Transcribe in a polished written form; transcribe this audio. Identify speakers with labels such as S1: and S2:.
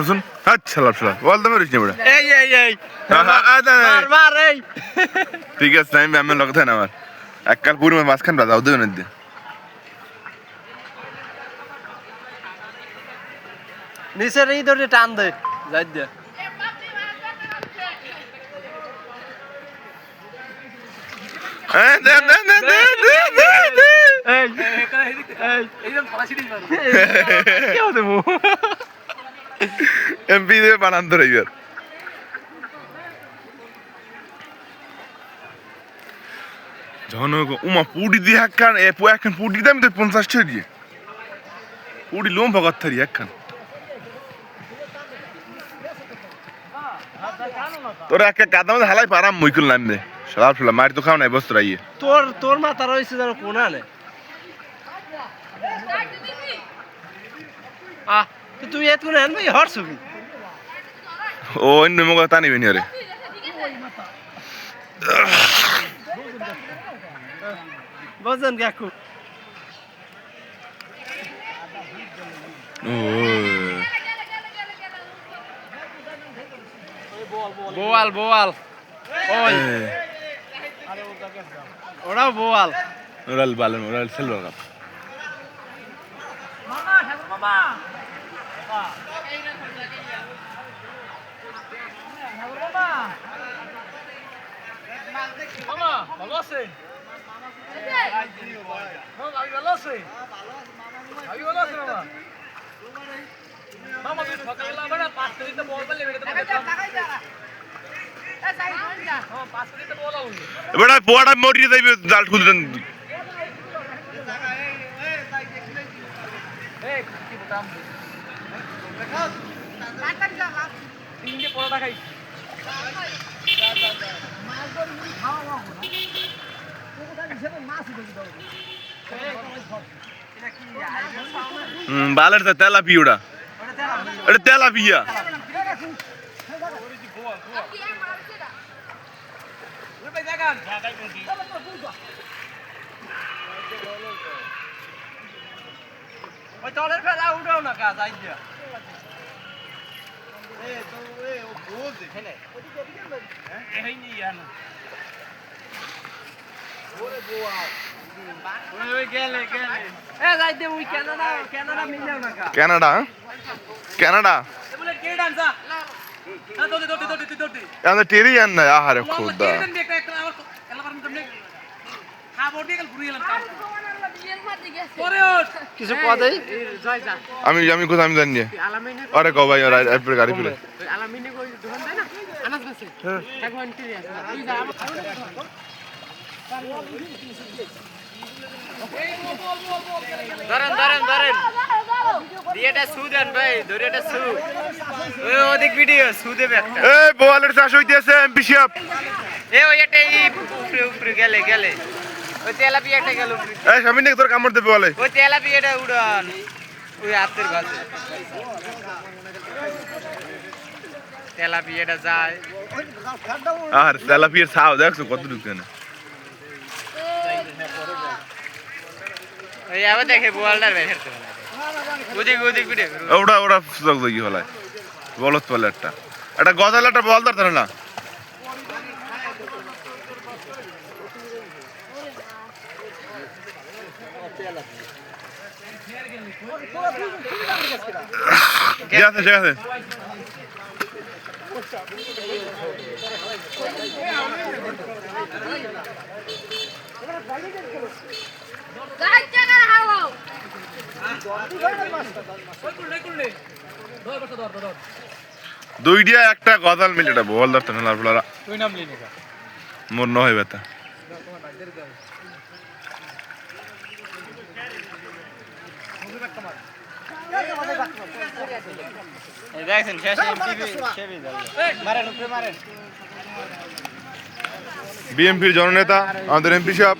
S1: শুন আচ্ছা বল তো মেরিস না
S2: এই মার এই
S1: ঠিক আছে আমি লগে থাকেন আমার এককাল পুরো মাঝখান বাজাও দেবেন দিয়ে
S2: নিচের এই ধরে টান দে যাই দে
S1: এমপি দিয়ে বানান ধরে এবার যখন উমা পুডি দিয়ে একখান একখান পুডি দাম তো 50 টাকা দিয়ে পুডি লোম ভগত থারি একখান তোর একটা কাদা মধ্যে হালাই পারাম মুইকুল নাম দে সালাম সালাম মার তো খাও নাই বস্তু রাইয়ে
S2: তোর মাথা রয়েছে যেন কোনা নে তুই এত করে আনবি হর ছবি
S1: ও অন্য মগ তা নিবেনি আরে
S2: বজন কাকু বোয়াল ওই ওরাও বোয়াল
S1: oral Balen oral silver cup
S2: মামা ভালো আছে ভালো আছে মামা তুই সকালে আবার 5 মিনিট বল বলে
S1: বড় পোড়া মরি যাইবে জাল খুলছেন
S2: এই কি বলতাম তিনটে পরোটা খাই
S1: বালের তেলা পিউড়া এটা তেলা পিয়া
S2: ওই তলের ফেলা উঠাও না কাজ আই দিয়া
S1: কানাডা টেরি আন না আহারে খুদা
S2: কিছু পদে
S1: আমি কোথায় আমি জানি আরে কো ভাই আর গাড়ি ফেলে
S2: আলামিনে কই দোকান দেয় না আনাজ বেচে এক ঘন্টা আছে তুই যা ধরেন দিয়েটা সু দেন ভাই ধরেটা সু ওই অধিক ভিডিও সু দেবে একটা
S1: এই বোয়ালের চাষ হইতেছে এমপি সাহেব
S2: ওই এটা উপরে গেলে ওই তেলাপিয়াটা গেল উপরে
S1: এই সামনে নাকি তোর কামড় দেবে বলে
S2: ওই তেলাপিয়াটা উড়ান ওই হাতের কাছে তেলাপিয়াটা যায়
S1: আর তেলাপিয়ার ছাও দেখছো কত ঢুকে
S2: ওই আবার দেখে বোয়ালটার বের করতে ওদিক ভিডিও
S1: ওরা সুযোগ দেখি হলাই বলত বলে একটা গজাল একটা বল ধরতে না ঠিক আছে দুইটা একটা গজাল মিলে এটা বল ধরতে না লাল মোর নয় বেতা বিএনপির জননেতা আমাদের এমপি সাহেব